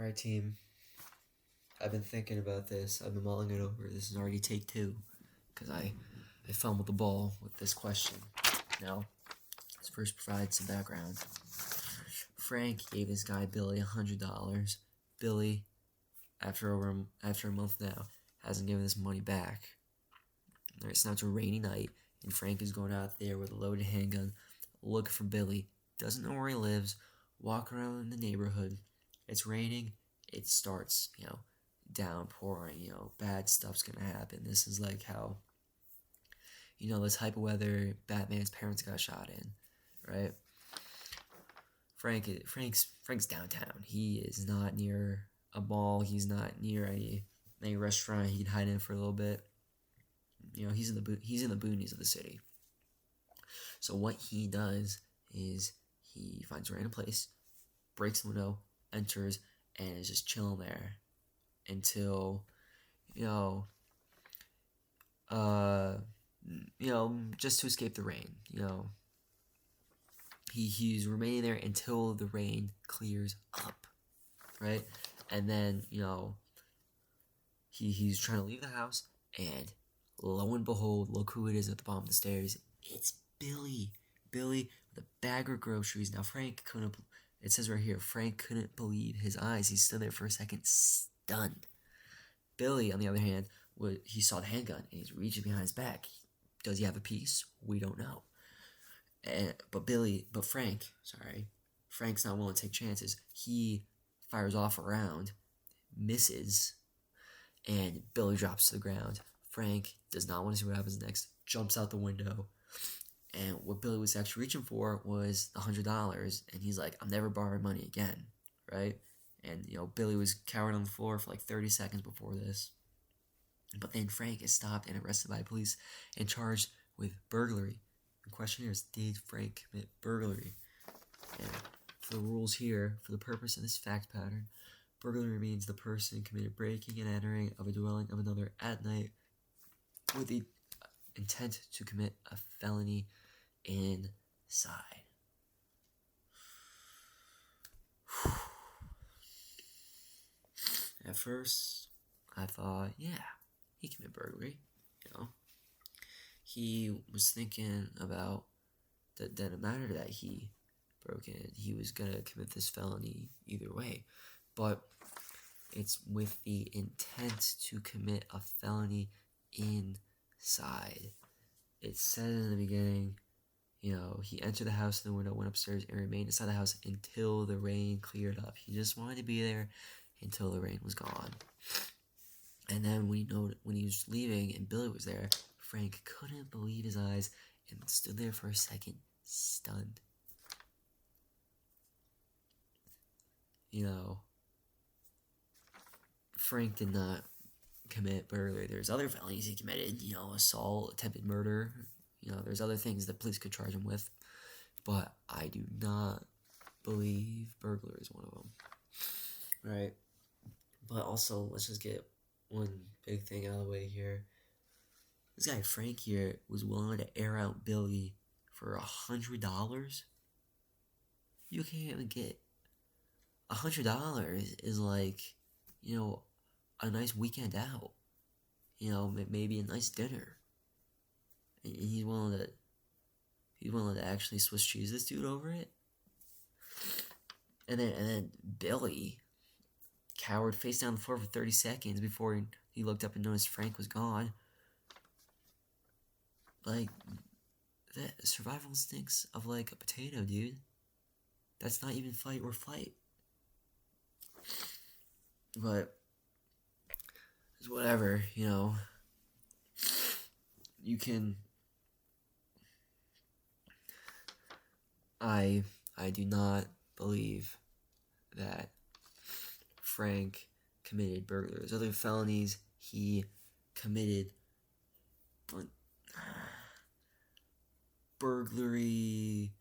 Alright, team. I've been thinking about this. I've been mulling it over. This is already take two. Because I fumbled the ball with this question. Now, let's first provide some background. Frank gave this guy Billy $100. Billy, after a month now, hasn't given this money back. Alright, so now it's a rainy night, and Frank is going out there with a loaded handgun, looking for Billy. Doesn't know where he lives. Walk around the neighborhood. It's raining. It starts, downpouring. Bad stuff's gonna happen. This is like how, the type of weather Batman's parents got shot in, right? Frank's downtown. He is not near a mall. He's not near any restaurant he can hide in for a little bit. He's in the boonies of the city. So what he does is he finds a random place, breaks the window, enters, and is just chilling there until, just to escape the rain. He's remaining there until the rain clears up, right? And then he's trying to leave the house, and lo and behold, look who it is at the bottom of the stairs. It's Billy. Billy with a bag of groceries. Now it says right here, Frank couldn't believe his eyes. He stood there for a second, stunned. Billy, on the other hand, he saw the handgun, and he's reaching behind his back. Does he have a piece? We don't know. But Frank's not willing to take chances. He fires off a round, misses, and Billy drops to the ground. Frank does not want to see what happens next, jumps out the window, and what Billy was actually reaching for was the $100, and he's like, I'm never borrowing money again, right? And, Billy was cowered on the floor for like 30 seconds before this. But then Frank is stopped and arrested by police and charged with burglary. The question here is, did Frank commit burglary? And for the rules here, for the purpose of this fact pattern, burglary means the person committed breaking and entering of a dwelling of another at night with the intent to commit a felony inside. At first, I thought, yeah, he committed burglary, He was thinking about that no matter that he broke in, he was gonna commit this felony either way. But it's with the intent to commit a felony inside. It said in the beginning, he entered the house and the window, went upstairs, and remained inside the house until the rain cleared up. He just wanted to be there until the rain was gone. And then when he was leaving and Billy was there, Frank couldn't believe his eyes and stood there for a second, stunned. Frank did not commit burglary. There's other felonies he committed, assault, attempted murder. There's other things that police could charge him with. But I do not believe burglary is one of them. Right? But also, let's just get one big thing out of the way here. This guy Frank here was willing to air out Billy for $100. You can't even get $100 is like, a nice weekend out. Maybe a nice dinner. And he's willing to actually Swiss cheese this dude over it. And then Billy cowered face down on the floor for 30 seconds before he looked up and noticed Frank was gone. Like, that survival instincts of like a potato, dude. That's not even fight or flight. But it's whatever, you can. I do not believe that Frank committed burglary. There's other felonies he committed, but burglary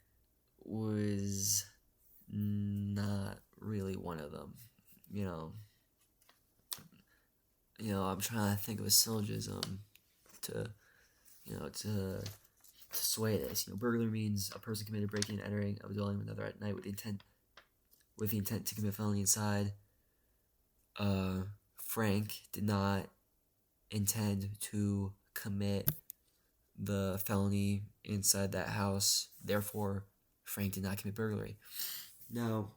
was not really one of them. I'm trying to think of a syllogism to sway this. Burglary means a person committed breaking and entering of a dwelling of another at night with the intent to commit felony inside. Frank did not intend to commit the felony inside that house. Therefore, Frank did not commit burglary. Now,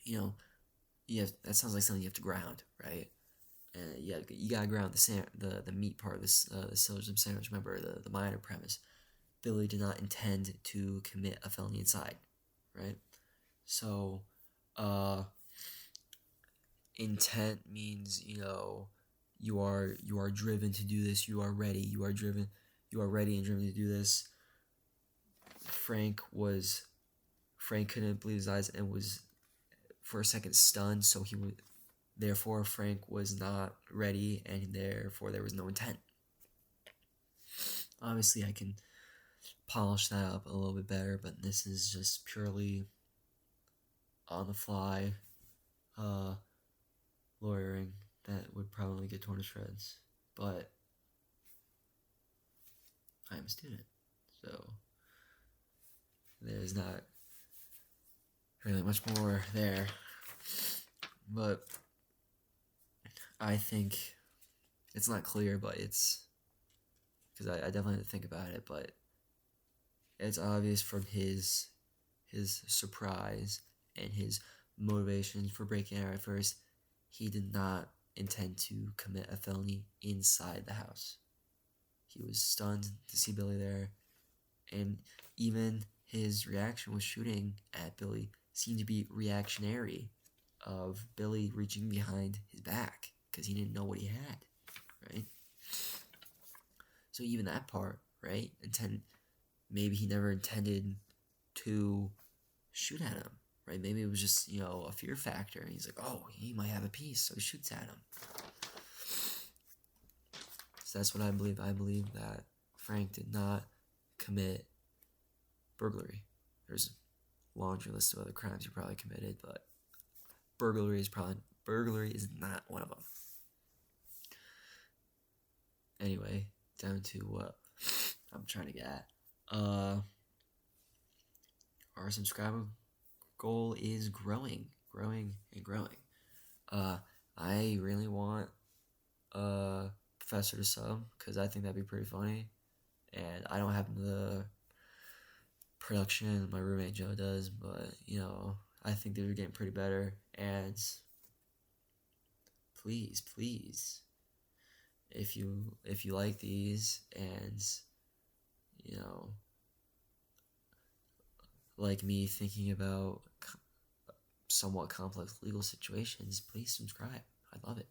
you know, that sounds like something you have to ground, right? And you gotta ground the meat part of this the syllogism sandwich. Remember the minor premise. Billy did not intend to commit a felony inside, right? So, intent means you are driven to do this. You are ready. You are ready and driven to do this. Frank couldn't believe his eyes and was for a second stunned. So he would therefore Frank was not ready, and therefore there was no intent. Obviously, I can polish that up a little bit better, but this is just purely on the fly lawyering that would probably get torn to shreds. But I'm a student, so there's not really much more there. But I think it's not clear, but it's because I definitely had to think about it, but it's obvious from his surprise and his motivations for breaking out at first, he did not intend to commit a felony inside the house. He was stunned to see Billy there, and even his reaction with shooting at Billy seemed to be reactionary of Billy reaching behind his back because he didn't know what he had, right? So even that part, right? Maybe he never intended to shoot at him, right? Maybe it was just, a fear factor. And he's like, oh, he might have a piece, so he shoots at him. So that's what I believe. I believe that Frank did not commit burglary. There's a laundry list of other crimes he probably committed, but burglary is not one of them. Anyway, down to what I'm trying to get at. Our subscriber goal is growing. I really want a professor to sub because I think that'd be pretty funny, and I don't have the production my roommate Joe does, but I think they're getting pretty better. And please, if you like these and like me thinking about somewhat complex legal situations, please subscribe. I love it.